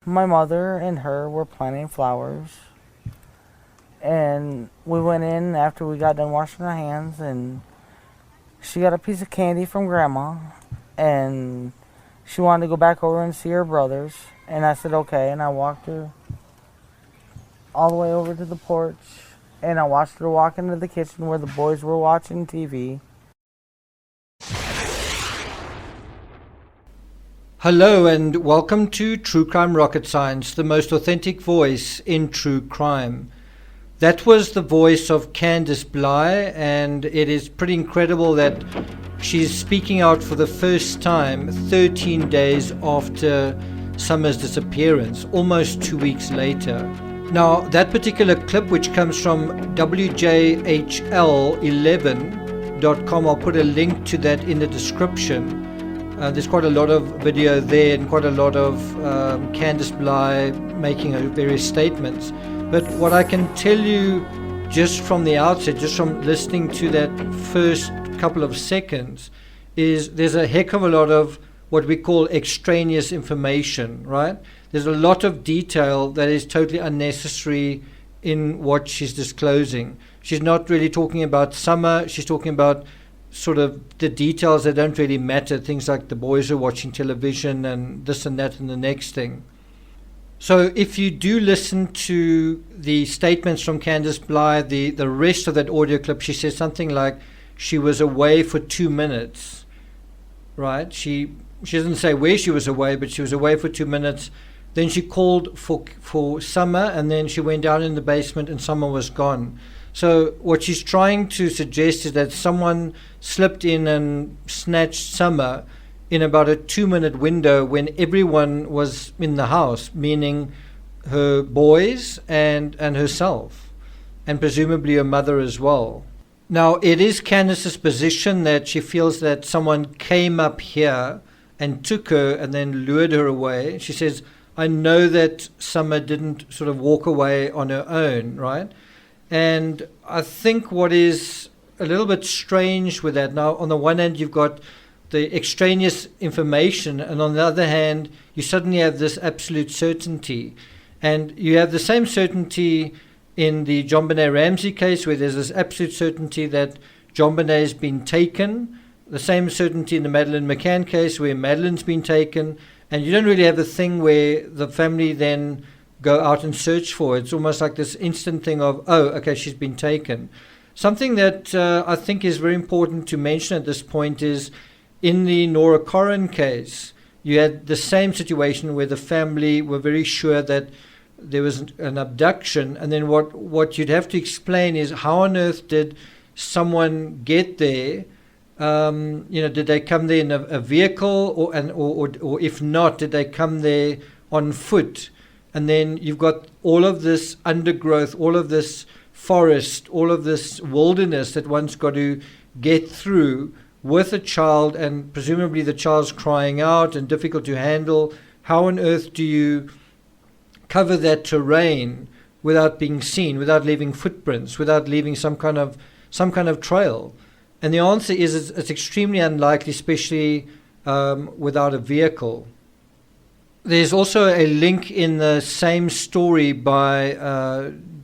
my mother and her were planting flowers. And we went in after we got done washing our hands, and she got a piece of candy from Grandma, and she wanted to go back over and see her brothers. And I said, okay, and I walked her all the way over to the porch, and I watched her walk into the kitchen where the boys were watching TV. Hello and welcome to True Crime Rocket Science, the most authentic voice in true crime. That was the voice of Candice Bly, and it is pretty incredible that she's speaking out for the first time 13 days after Summer's disappearance, almost 2 weeks later. Now, that particular clip, which comes from wjhl11.com, I'll put a link to that in the description. There's quite a lot of video there and quite a lot of Candice Bly making her various statements. But what I can tell you just from the outset, just from listening to that first couple of seconds, is there's a heck of a lot of what we call extraneous information, right? There's a lot of detail that is totally unnecessary in what she's disclosing. She's not really talking about Summer. She's talking about sort of the details that don't really matter, things like the boys are watching television and this and that and the next thing. So if you do listen to the statements from Candice Bly, the rest of that audio clip, she says something like she was away for 2 minutes, right? She doesn't say where she was away, but she was away for 2 minutes. Then she called for Summer, and then she went down in the basement and Summer was gone. So what she's trying to suggest is that someone slipped in and snatched Summer in about a 2-minute window when everyone was in the house, meaning her boys and herself, and presumably her mother as well. Now, it is Candice's position that she feels that someone came up here and took her and then lured her away. She says, I know that Summer didn't sort of walk away on her own, right? And I think what is a little bit strange with that, now on the one hand you've got the extraneous information, and on the other hand you suddenly have this absolute certainty. And you have the same certainty in the JonBenet Ramsey case, where there's this absolute certainty that JonBenet has been taken, the same certainty in the Madeleine McCann case where Madeleine's been taken, and you don't really have a thing where the family then go out and search for it. It's almost like this instant thing of, oh, okay, she's been taken. Something that I think is very important to mention at this point is in the Nora Corrin case, you had the same situation where the family were very sure that there was an abduction, and then what you'd have to explain is how on earth did someone get there? Did they come there in a vehicle, or if not, did they come there on foot? And then you've got all of this undergrowth, all of this forest, all of this wilderness that one's got to get through with a child, and presumably the child's crying out and difficult to handle. How on earth do you cover that terrain without being seen, without leaving footprints, without leaving some kind of trail? And the answer is it's extremely unlikely, especially without a vehicle. There's also a link in the same story by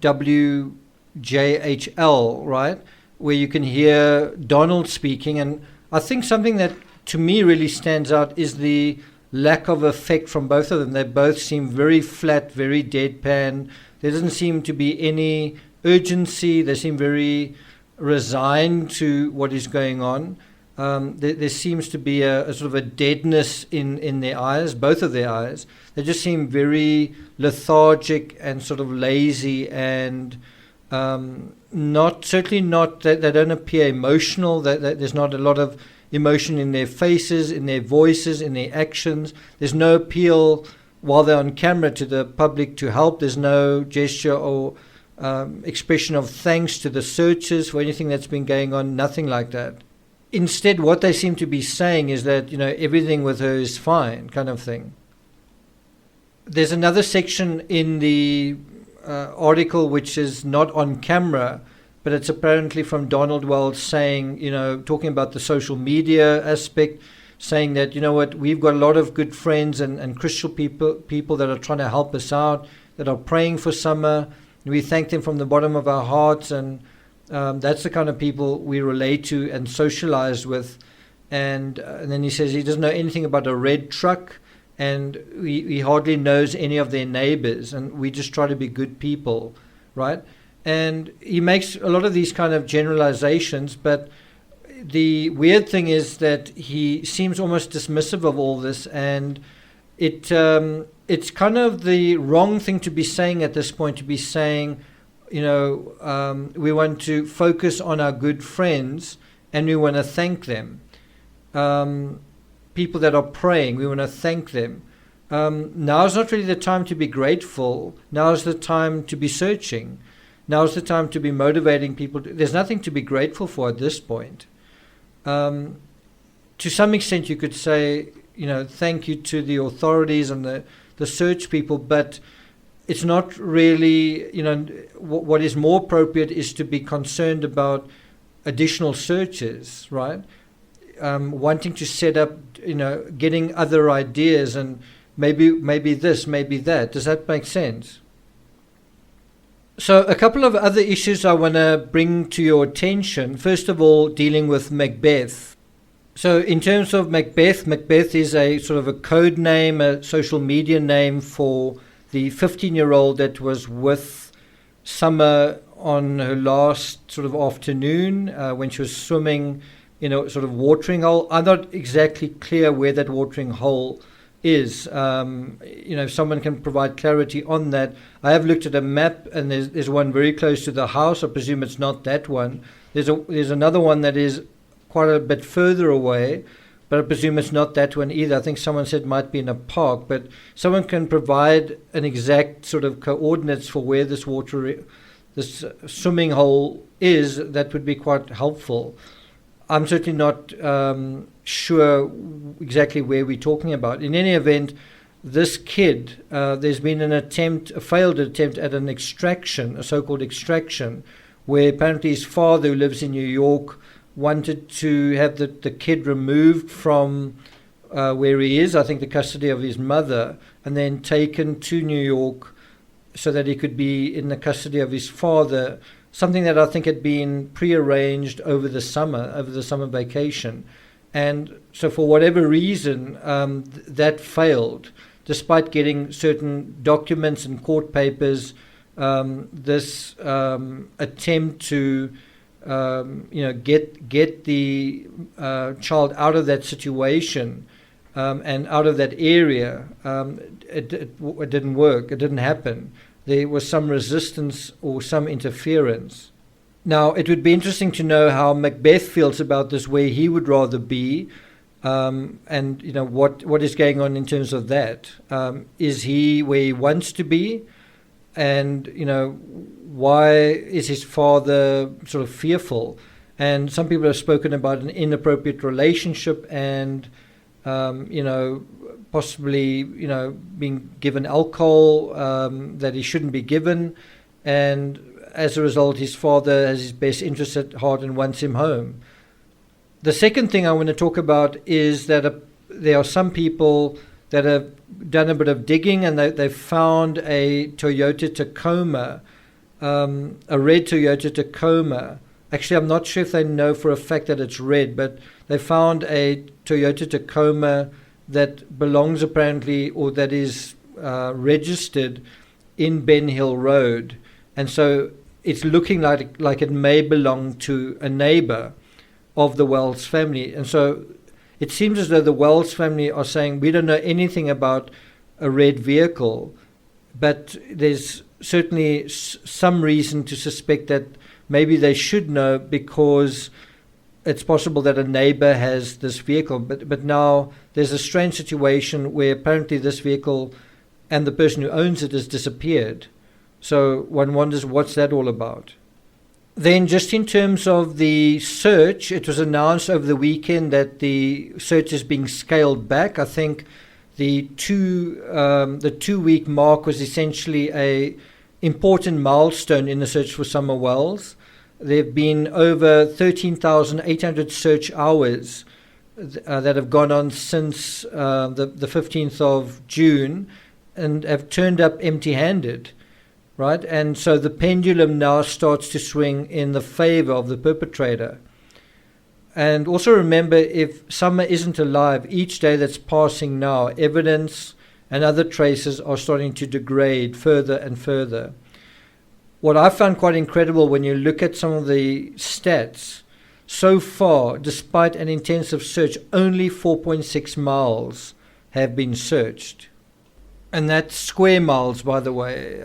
WJHL, right, where you can hear Donald speaking. And I think something that to me really stands out is the lack of effect from both of them. They both seem very flat, very deadpan. There doesn't seem to be any urgency. They seem very resigned to what is going on. There seems to be a sort of a deadness in their eyes, both of their eyes. They just seem very lethargic and sort of lazy, and certainly not. They don't appear emotional. There's not a lot of emotion in their faces, in their voices, in their actions. There's no appeal while they're on camera to the public to help. There's no gesture or expression of thanks to the searchers for anything that's been going on. Nothing like that. Instead, what they seem to be saying is that, everything with her is fine, kind of thing. There's another section in the article which is not on camera, but it's apparently from Donald Wells saying, talking about the social media aspect, saying that, you know what, we've got a lot of good friends and Christian people that are trying to help us out, that are praying for Summer. We thank them from the bottom of our hearts, and that's the kind of people we relate to and socialize with. And then he says he doesn't know anything about a red truck, and he hardly knows any of their neighbors, and we just try to be good people, right? And he makes a lot of these kind of generalizations, but the weird thing is that he seems almost dismissive of all this, and it's kind of the wrong thing to be saying at this point, to be saying, you know, we want to focus on our good friends and we want to thank them. People that are praying, we want to thank them. Now is not really the time to be grateful. Now is the time to be searching. Now is the time to be motivating people. There's nothing to be grateful for at this point. To some extent, you could say, you know, thank you to the authorities and the search people, but it's not really, you know, what is more appropriate is to be concerned about additional searches, right? Wanting to set up, you know, getting other ideas, and maybe this, maybe that. Does that make sense? So a couple of other issues I want to bring to your attention. First of all, dealing with Macbeth. So in terms of Macbeth, Macbeth is a sort of a code name, a social media name for the 15-year-old that was with Summer on her last sort of afternoon when she was swimming in a sort of watering hole. I'm not exactly clear where that watering hole is. You know, if someone can provide clarity on that. I have looked at a map, and there's one very close to the house. I presume it's not that one. There's another one that is quite a bit further away, but I presume it's not that one either. I think someone said it might be in a park, but someone can provide an exact sort of coordinates for where this swimming hole is. That would be quite helpful. I'm certainly not sure exactly where we're talking about. In any event, this kid, there's been a failed attempt at an extraction, a so-called extraction, where apparently his father, who lives in New York, wanted to have the kid removed from where he is, I think the custody of his mother, and then taken to New York so that he could be in the custody of his father, something that I think had been prearranged over the summer vacation. And so for whatever reason, that failed. Despite getting certain documents and court papers, this attempt to get the child out of that situation and out of that area, it didn't work. It didn't happen. There was some resistance or some interference. Now, it would be interesting to know how Macbeth feels about this, where he would rather be, and you know what is going on in terms of that. Is he where he wants to be? And you know, why is his father sort of fearful? And some people have spoken about an inappropriate relationship, and possibly being given alcohol that he shouldn't be given, and as a result, his father has his best interests at heart and wants him home. The second thing I want to talk about is that there are some people that have done a bit of digging, and they've found a Toyota Tacoma, a red Toyota Tacoma. Actually, I'm not sure if they know for a fact that it's red, but they found a Toyota Tacoma that belongs apparently, or that is registered in Ben Hill Road. And so it's looking like it may belong to a neighbor of the Wells family. And so it seems as though the Wells family are saying, we don't know anything about a red vehicle, but there's certainly some reason to suspect that maybe they should know, because it's possible that a neighbor has this vehicle. But now there's a strange situation where apparently this vehicle and the person who owns it has disappeared. So one wonders, what's that all about? Then just in terms of the search, it was announced over the weekend that the search is being scaled back. I think the 2-week mark was essentially a important milestone in the search for Summer Wells. There have been over 13,800 search hours that have gone on since the 15th of June and have turned up empty-handed, right? And so the pendulum now starts to swing in the favor of the perpetrator. And also remember, if Summer isn't alive, each day that's passing now, evidence and other traces are starting to degrade further and further. What I found quite incredible when you look at some of the stats, so far, despite an intensive search, only 4.6 miles have been searched. And that's square miles, by the way.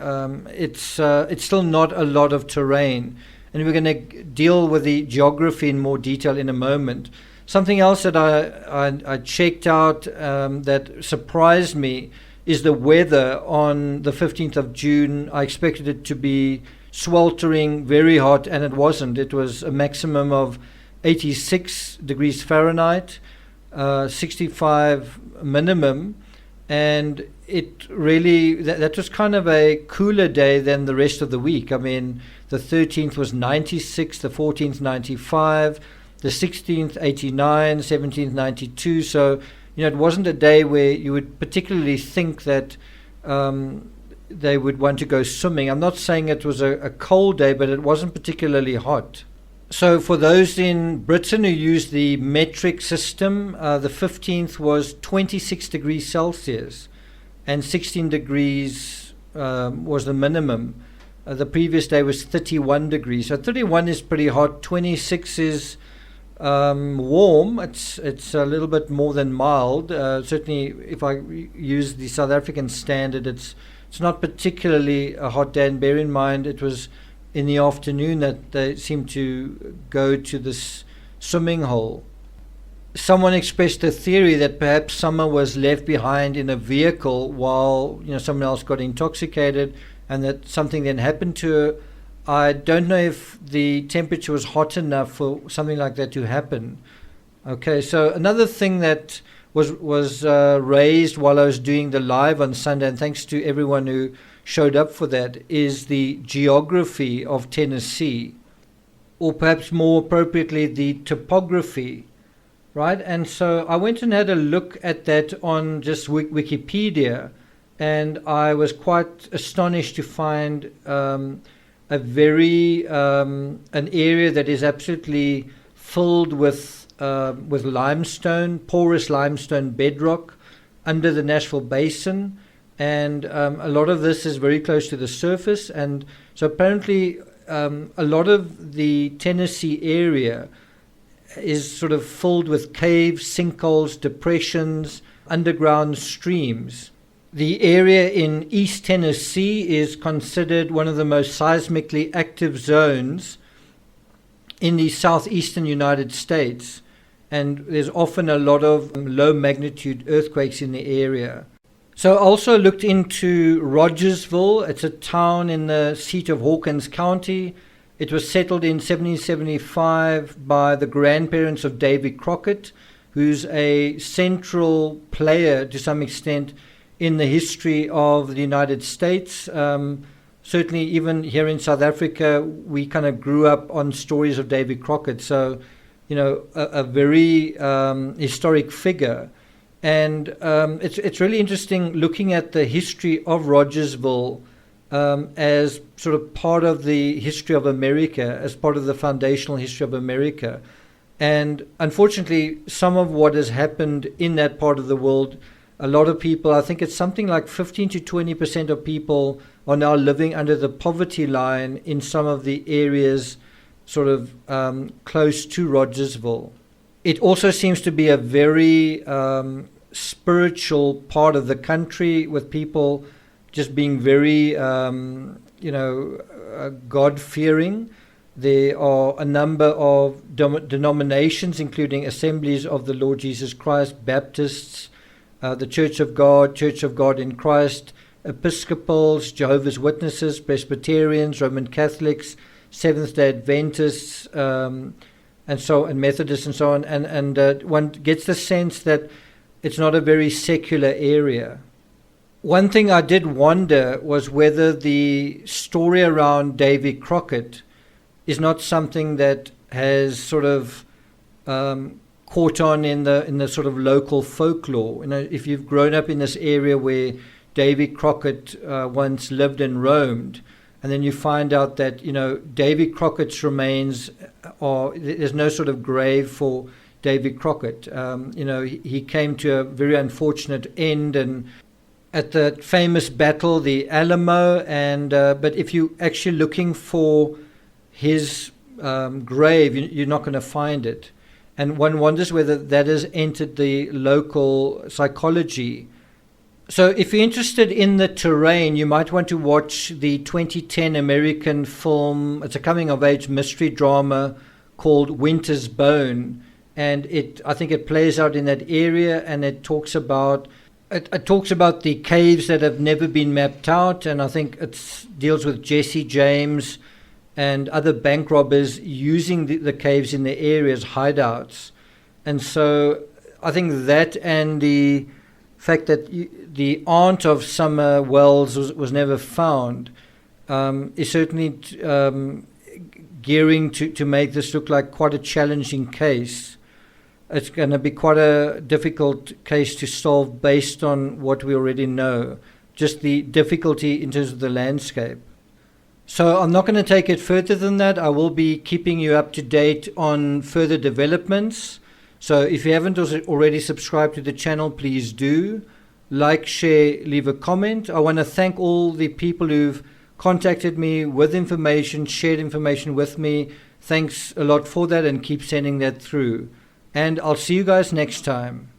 It's still not a lot of terrain. And we're going to deal with the geography in more detail in a moment. Something else that I checked out that surprised me is the weather on the 15th of June. I expected it to be sweltering, very hot, and it wasn't. It was a maximum of 86 degrees Fahrenheit, 65 minimum, and it really, that was kind of a cooler day than the rest of the week. I mean, the 13th was 96, the 14th 95, the 16th 89, 17th 92. So, it wasn't a day where you would particularly think that they would want to go swimming. I'm not saying it was a cold day, but it wasn't particularly hot. So for those in Britain who use the metric system, the 15th was 26 degrees Celsius and 16 degrees was the minimum. The previous day was 31 degrees. So 31 is pretty hot. 26 is warm. It's a little bit more than mild. Certainly, if I use the South African standard, it's not particularly a hot day. And bear in mind, it was in the afternoon that they seemed to go to this swimming hole. Someone expressed a theory that perhaps Summer was left behind in a vehicle while someone else got intoxicated, and that something then happened to her. I don't know if the temperature was hot enough for something like that to happen. Okay, so another thing that was raised while I was doing the live on Sunday, and thanks to everyone who showed up for that, is the geography of Tennessee, or perhaps more appropriately, the topography, right? And so I went and had a look at that on just Wikipedia, and I was quite astonished to find a very an area that is absolutely filled with limestone, porous limestone bedrock under the Nashville Basin, and a lot of this is very close to the surface. And so apparently a lot of the Tennessee area is sort of filled with caves, sinkholes, depressions, underground streams. The area in East Tennessee is considered one of the most seismically active zones in the southeastern United States, and there's often a lot of low magnitude earthquakes in the area. So I also looked into Rogersville. It's a town in the seat of Hawkins County. It was settled in 1775 by the grandparents of Davy Crockett, who's a central player to some extent in the history of the United States. Certainly even here in South Africa, we kind of grew up on stories of Davy Crockett. So, a very historic figure. And it's really interesting looking at the history of Rogersville as sort of part of the history of America, as part of the foundational history of America. And unfortunately, some of what has happened in that part of the world, a lot of people, I think it's something like 15 to 20% of people are now living under the poverty line in some of the areas sort of close to Rogersville. It also seems to be a very spiritual part of the country, with people just being very, God-fearing. There are a number of denominations, including Assemblies of the Lord Jesus Christ, Baptists, the Church of God in Christ, Episcopals, Jehovah's Witnesses, Presbyterians, Roman Catholics, Seventh-day Adventists, and Methodists and so on. And one gets the sense that it's not a very secular area. One thing I did wonder was whether the story around Davy Crockett is not something that has sort of caught on in the sort of local folklore. If you've grown up in this area where Davy Crockett once lived and roamed, and then you find out that Davy Crockett's remains there's no sort of grave for Davy Crockett. He came to a very unfortunate end, and at the famous battle, the Alamo, and but if you're actually looking for his grave, you're not going to find it. And one wonders whether that has entered the local psychology. So if you're interested in the terrain, you might want to watch the 2010 American film. It's a coming-of-age mystery drama called Winter's Bone. And I think it plays out in that area, and it talks about the caves that have never been mapped out. And I think it deals with Jesse James and other bank robbers using the caves in the area as hideouts. And so I think that, and the fact that the aunt of Summer Wells was never found is certainly gearing to make this look like quite a challenging case. It's going to be quite a difficult case to solve based on what we already know, just the difficulty in terms of the landscape. So I'm not going to take it further than that. I will be keeping you up to date on further developments. So if you haven't already subscribed to the channel, please do. Like, share, leave a comment. I want to thank all the people who've contacted me with information, shared information with me. Thanks a lot for that, and keep sending that through. And I'll see you guys next time.